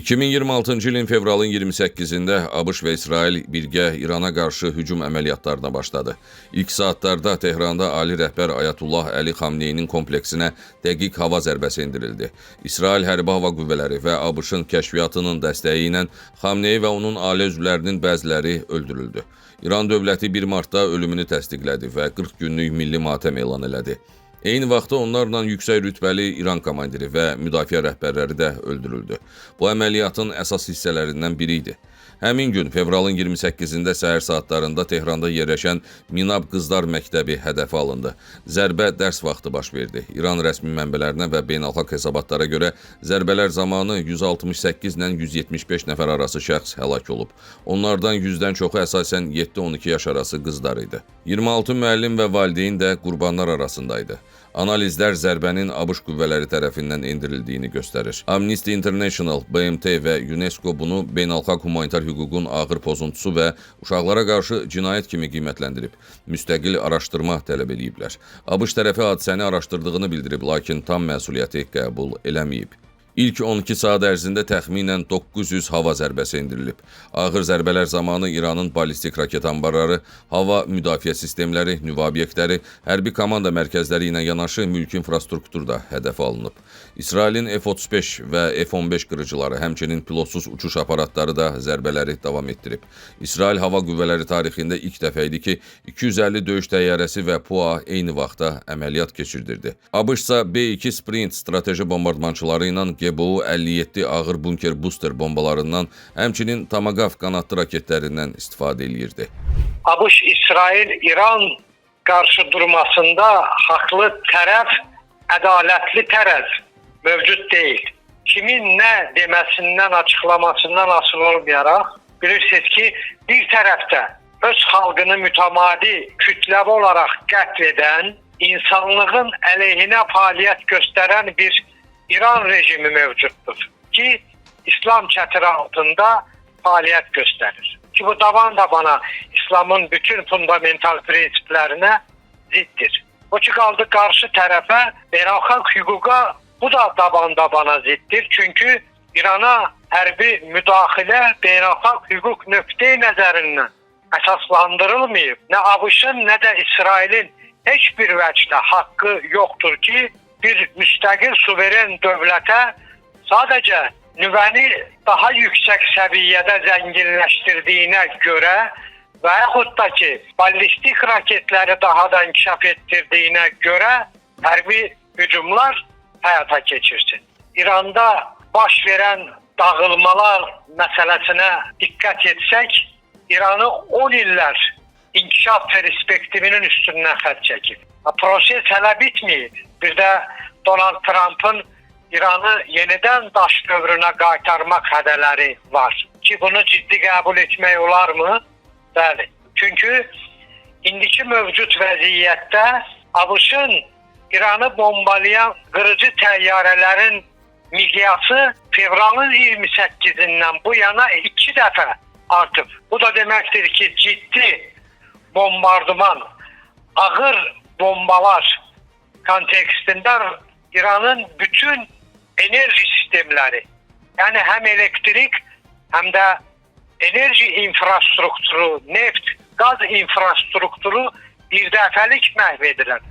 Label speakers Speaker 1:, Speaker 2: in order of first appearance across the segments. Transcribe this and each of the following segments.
Speaker 1: 2026-cı ilin fevralın 28-də ABŞ və İsrail birgə İrana qarşı hücum əməliyyatlarına başladı. İlk saatlarda Tehranda ali rəhbər Ayətullah Əli Xamneyinin kompleksinə dəqiq hava zərbəsi endirildi. İsrail Hərbi Hava Qüvvələri və ABŞ-ın kəşfiyyatının dəstəyi ilə Xamney və onun ailə üzvlərinin bəziləri öldürüldü. İran dövləti 1 martda ölümünü təsdiqlədi və 40 günlük milli matəm elan elədi. Eyni vaxtda onlarla yüksək rütbəli İran komandiri və müdafiə rəhbərləri də öldürüldü. Bu əməliyyatın əsas hissələrindən biri idi. Həmin gün fevralın 28-də səhər saatlarında Tehranda yerləşən Minab Qızlar Məktəbi hədəfə alındı. Zərbə dərs vaxtı baş verdi. İran rəsmi mənbələrinə və beynəlxalq hesabatlara görə zərbələr zamanı 168 ilə 175 nəfər arası şəxs həlak olub. Onlardan 100-dən çoxu əsasən 7-12 yaş arası qızlar idi. 26 müəllim və valideyn də qurbanlar arasındaydı. Analizlər zərbənin ABŞ qüvvələri tərəfindən endirildiyini göstərir. Amnesty International, BMT və UNESCO bunu beynəlxalq humanitar hüququn ağır pozuntusu və uşaqlara qarşı cinayət kimi qiymətləndirib. Müstəqil araşdırma tələb ediblər. ABŞ tərəfi hadisəni araşdırdığını bildirib, lakin tam məsuliyyəti qəbul eləməyib. İlk 12 saat ərzində təxminən 900 hava zərbəsi endirilib. Ağır zərbələr zamanı İranın ballistik raket anbarları, hava müdafiə sistemləri, nüvə obyektləri, hərbi komanda mərkəzləri ilə yanaşı mülki infrastruktur da hədəfə alınıb. İsrailin F-35 və F-15 qırıcıları, həmçinin pilotsuz uçuş aparatları da zərbələri davam etdirib. İsrail Hava Qüvvələri tarixində ilk dəfə idi ki, 250 döyüş təyyarəsi və PUA eyni vaxtda əməliyyat keçirdirdi. ABŞ-sa B-2 Sprint strateji bombardmançıları ilə GBU-57 ağır bunker booster bombalarından, həmçinin Tomahawk qanadlı raketlərindən istifadə eləyirdi.
Speaker 2: ABŞ, İsrail, İran qarşı durmasında haqlı tərəf, ədalətli tərəf mövcud deyil. Kimin nə deməsindən, açıqlamasından asılı olmayaraq, bilirsiniz ki, bir tərəfdə öz xalqını mütəmadi kütləvi olaraq qətl edən, insanlığın əleyhinə fəaliyyət göstərən bir İran rejimi mövcuddur ki, İslam çətiri altında fəaliyyət göstərir. Ki, bu taban-tabana İslamın bütün fundamental prinsiplərinə ziddir. O ki, qaldı qarşı tərəfə, beynəlxalq hüquqa bu da taban-tabana ziddir. Çünki İrana hərbi müdaxilə beynəlxalq hüquq nöqteyi nəzərindən əsaslandırılmayıb. Nə ABŞ-ın, nə də İsrailin heç bir vəcdə haqqı yoxdur ki, bir müstəqil suveren dövlətə sadəcə nüvəni daha yüksək səviyyədə zənginləşdirdiyinə görə və yaxud da ki, ballistik raketləri daha da inkişaf etdirdiyinə görə hərbi hücumlar həyata keçirsin. İranda baş verən dağılmalar məsələsinə diqqət etsək, İranı 10 illər inkişaf perspektivinin üstündən xətt çəkib. Proses hələ bitməyib. Bir də Donald Trump'ın İranı yenidən daş dövrünə qaytarmaq hədələri var. Ki, bunu ciddi qəbul etmək olarmı? Bəli. Çünki indiki mövcud vəziyyətdə ABŞ-ın İranı bombalayan qırıcı təyyarələrin miqyası fevralın 28-dən bu yana 2 dəfə artıb. Bu da deməkdir ki, ciddi bombardıman, ağır bombalar kontekstində İranın bütün enerji sistemləri, yəni həm elektrik, həm də enerji infrastrukturu, neft, qaz infrastrukturu bir dəfəlik məhv edilir.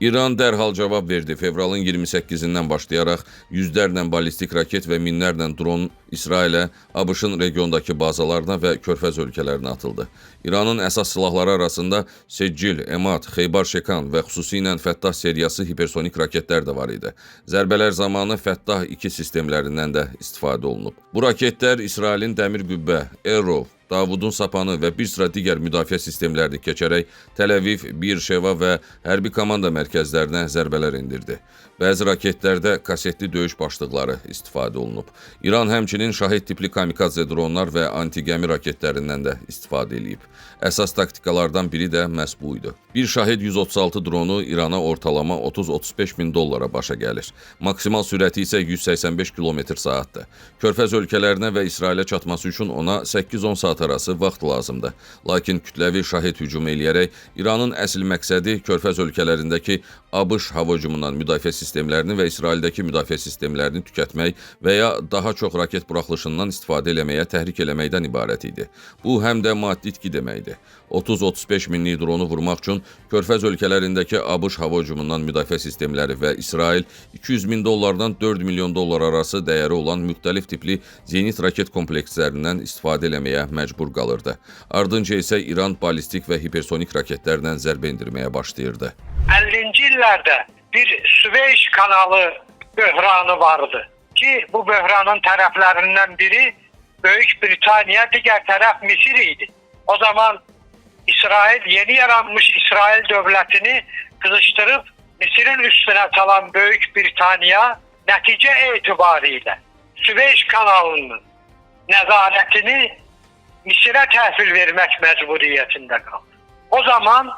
Speaker 1: İran dərhal cavab verdi. Fevralın 28-dən başlayaraq yüzlərlə ballistik raket və minlərlə dron İsrailə, ABŞ-ın regiondakı bazalarına və Körfəz ölkələrinə atıldı. İranın əsas silahları arasında Seccil, Emad, Xeybar Şekan və xüsusilə Fəttah seriyası hipersonik raketlər də var idi. Zərbələr zamanı Fəttah 2 sistemlərindən də istifadə olunub. Bu raketlər İsrailin dəmir qübbə, Arrow, Davudun sapanı və bir sıra digər müdafiə sistemlərini keçərək Təl-Əviv, Beer-Şeva və hərbi komanda mərkəzlərinə zərbələr endirdi. Bəzi raketlərdə kasetli döyüş başlıqları istifadə olunub. İran həmçinin şahid tipli kamikadze dronlar və anti-gəmi raketlərindən də istifadə edib. Əsas taktikalardan biri də məhz bu idi. Bir şahid 136 dronu İrana ortalama 30-35 min dollara başa gəlir. Maksimal sürəti isə 185 km/saatdır. Körfəz ölkələrinə və İsrailə çatması üçün ona 8-10 saat saatlararası vaxt lazımdır. Lakin kütləvi şahid hücum eləyərək İranın əsl məqsədi Körfəz ölkələrindəki ABŞ hava hücumundan müdafiə sistemlərini və İsraildəki müdafiə sistemlərini tükətmək və ya daha çox raket buraxılışından istifadə eləməyə təhrik eləməkdən ibarət idi. Bu, həm də maddi itki deməkdir. 30-35 minlik dronu vurmaq üçün Körfəz ölkələrindəki ABŞ hava hücumundan müdafiə sistemləri və İsrail 200 min dollardan 4 milyon dollar arası dəyəri olan müxtəlif tipli zenit raket komplekslərindən istifadə eləməyə məcbur qalırdı. Ardınca isə İran ballistik və hipersonik raketlərlə zərbə endirməyə başlayırdı.
Speaker 2: 50-ci illərdə bir Süveyş kanalı böhranı vardı ki, bu böhranın tərəflərindən biri Böyük Britaniya, digər tərəf Misir idi. O zaman İsrail, yeni yaranmış İsrail dövlətini qızışdırıb Misirin üstünə çalan Böyük Britaniya nəticə etibarilə Süveyş kanalının nəzarətini Misirə təhvil vermək məcburiyyətində qaldı. O zaman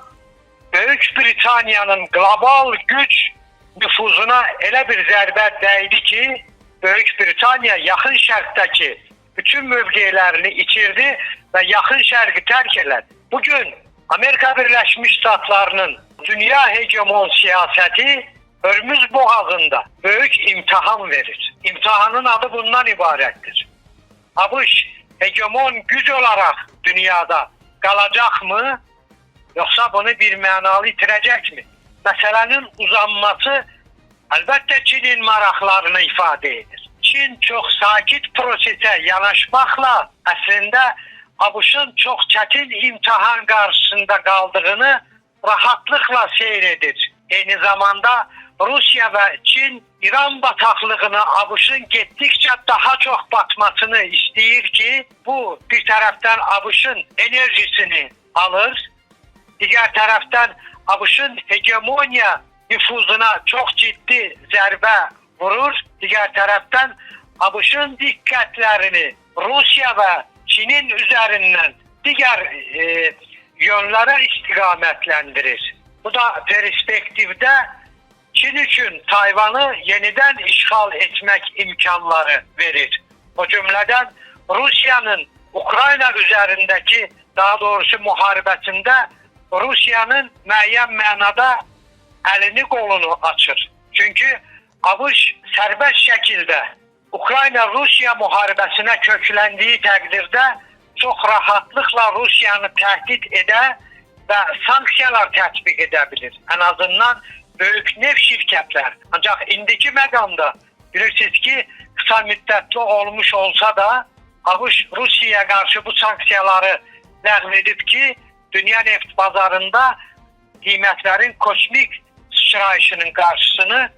Speaker 2: Böyük Britaniyanın qlobal güc nüfuzuna elə bir zərbə dəydi ki, Böyük Britaniya yaxın şərqdəki bütün mövqelərini itirdi və yaxın şərqi tərk elədi. Bugün Amerika Birləşmiş Ştatlarının dünya hegemon siyasəti Hörmüz boğazında böyük imtahan verir. İmtahanın adı bundan ibarətdir. ABŞ hegemon güc olaraq dünyada qalacaqmı, yoxsa bunu bir mənalı itirəcəkmi? Məsələnin uzanması əlbəttə Çinin maraqlarını ifadə edir. Çin çox sakit prosesə yanaşmaqla əslində ABŞ-ın çox çətin imtahan qarşısında qaldığını rahatlıqla seyr edir. Eyni zamanda Rusiya və Çin İran bataqlığını ABŞ-ın getdikcə daha çox batmasını istəyir ki, bu bir tərəfdən ABŞ-ın enerjisini alır, digər tərəfdən ABŞ-ın hegemoniya nüfuzuna çox ciddi zərbə vurur, digər tərəfdən ABŞ-ın diqqətlərini Rusiya və Çinin üzərindən digər yönlərə istiqamətləndirir. Bu da perspektivdə Çin üçün Tayvanı yenidən işğal etmək imkanları verir. O cümlədən Rusiyanın Ukrayna üzərindəki, daha doğrusu müharibəsində Rusiyanın müəyyən mənada əlini qolunu açır. Çünki ABŞ sərbəst şəkildə Ukrayna-Rusiya müharibəsinə kökləndiyi təqdirdə çox rahatlıqla Rusiyanı təhdid edə və sanksiyalar tətbiq edə bilir. Ən azından böyük neft şirkətlər. Ancaq indiki məqamda bilirsiniz ki, qısa müddətli olmuş olsa da ABŞ Rusiyaya qarşı bu sanksiyaları ləğv edib ki, dünya neft bazarında qiymətlərin kosmik sıçrayışının qarşısını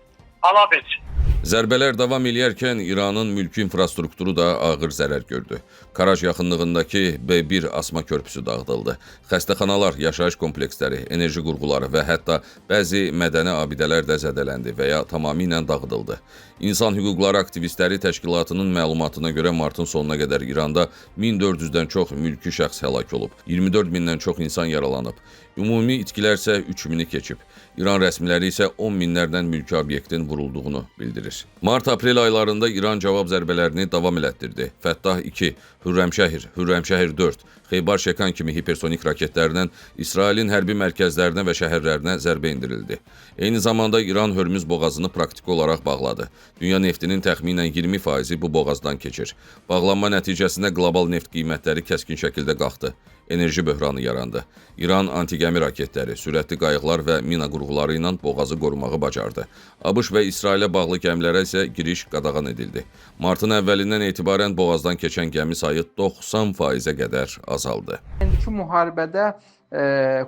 Speaker 2: ala bilsin.
Speaker 1: Zərbələr davam eləyərkən İranın mülki infrastrukturu da ağır zərər gördü. Karaj yaxınlığındakı B1 asma körpüsü dağıdıldı. Xəstəxanalar, yaşayış kompleksləri, enerji qurğuları və hətta bəzi mədəni abidələr də zədələndi və ya tamamilə dağıdıldı. İnsan hüquqları aktivistləri təşkilatının məlumatına görə martın sonuna qədər İranda 1400-dən çox mülki şəxs həlak olub, 24 mindən çox insan yaralanıb. Ümumi itkilər isə 3000-i keçib. İran rəsmiləri isə 10 minlərdən mülki obyektin vurulduğunu bildirir. Mart-aprel aylarında İran cavab zərbələrini davam elətdirdi. Fəttah 2, Hürrəmşəhir, Hürrəmşəhir 4, Xeybar Şəkan kimi hipersonik raketlərlə İsrailin hərbi mərkəzlərinə və şəhərlərinə zərbə endirildi. Eyni zamanda İran Hörmüz boğazını praktiki olaraq bağladı. Dünya neftinin təxminən 20% bu boğazdan keçir. Bağlanma nəticəsində qlobal neft qiymətləri kəskin şəkildə qalxdı. Enerji böhranı yarandı. İran antiqəmi raketləri, sürətli qayıqlar və mina qurğuları ilə boğazı qorumağı bacardı. ABŞ və İsrailə bağlı gəmilərə isə giriş qadağan edildi. Martın əvvəlindən etibarən boğazdan keçən gəmi sayı 90%-ə qədər azaldı.
Speaker 3: İndiki müharibədə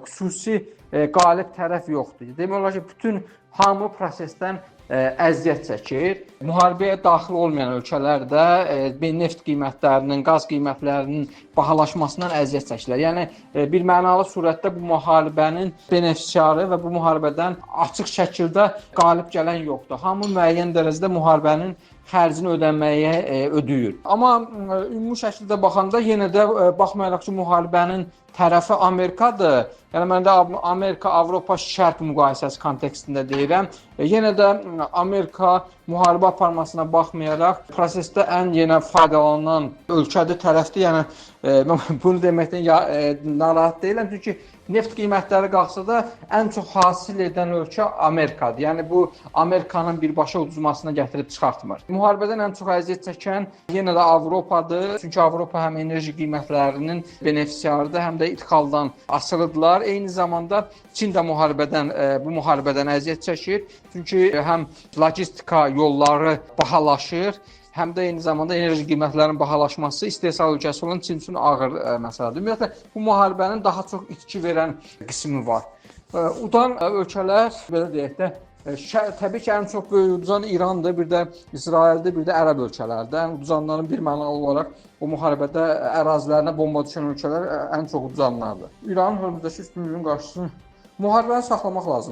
Speaker 3: xüsusi qalib tərəf yoxdur. Demək olar ki, bütün hamı prosesdən əziyyət çəkir. Müharibəyə daxil olmayan ölkələr də neft qiymətlərinin, qaz qiymətlərinin bahalaşmasından əziyyət çəkirlər. Yəni bir mənalı surətdə bu müharibənin benefisiarı və bu müharibədən açıq şəkildə qalib gələn yoxdur. Hamı müəyyən dərəcədə müharibənin xərcini ödəməyə ödəyir. Amma ümumi şəkildə baxanda yenə də baxmayaraq ki, müharibənin tərəfi Amerikadır. Yəni mən də Amerika-Avropa şərq müqayisəsi kontekstində deyirəm. Yenə də Amerika müharibə aparmasına baxmayaraq prosesdə ən yenə faydalanan ölkədir, tərəfdir. Yəni Mən bunu deməkdən narahat deyiləm, çünki neft qiymətləri qalxsa da ən çox hasil edən ölkə Amerikadır. Yəni bu Amerikanın birbaşa uduzmasına gətirib çıxartmır. Müharibədən ən çox əziyyət çəkən yenə də Avropadır. Çünki Avropa həm enerji qiymətlərinin benefisiarıdır, həm də idxaldan asılıdırlar. Eyni zamanda Çin də bu müharibədən əziyyət çəkir. Çünki həm logistika yolları bahalaşır, həm də eyni zamanda enerji qiymətlərinin bahalaşması istehsal ölkəsi olan Çin üçün ağır məsələdir. Ümumiyyətlə, bu müharibənin daha çox itki verən qismi var. Udan ölkələr, belə deyək də, təbii ki, ən çox böyük uduzan İrandır, bir də İsraildir, bir də ərəb ölkələrdir. Uduzanların bir mənalı olaraq bu müharibədə ərazilərinə bomba düşən ölkələr ən çox uduzanlardır. İranın hörmüzdəki üstünlüyünün qarşısını müharibəni saxlamaq lazımdır.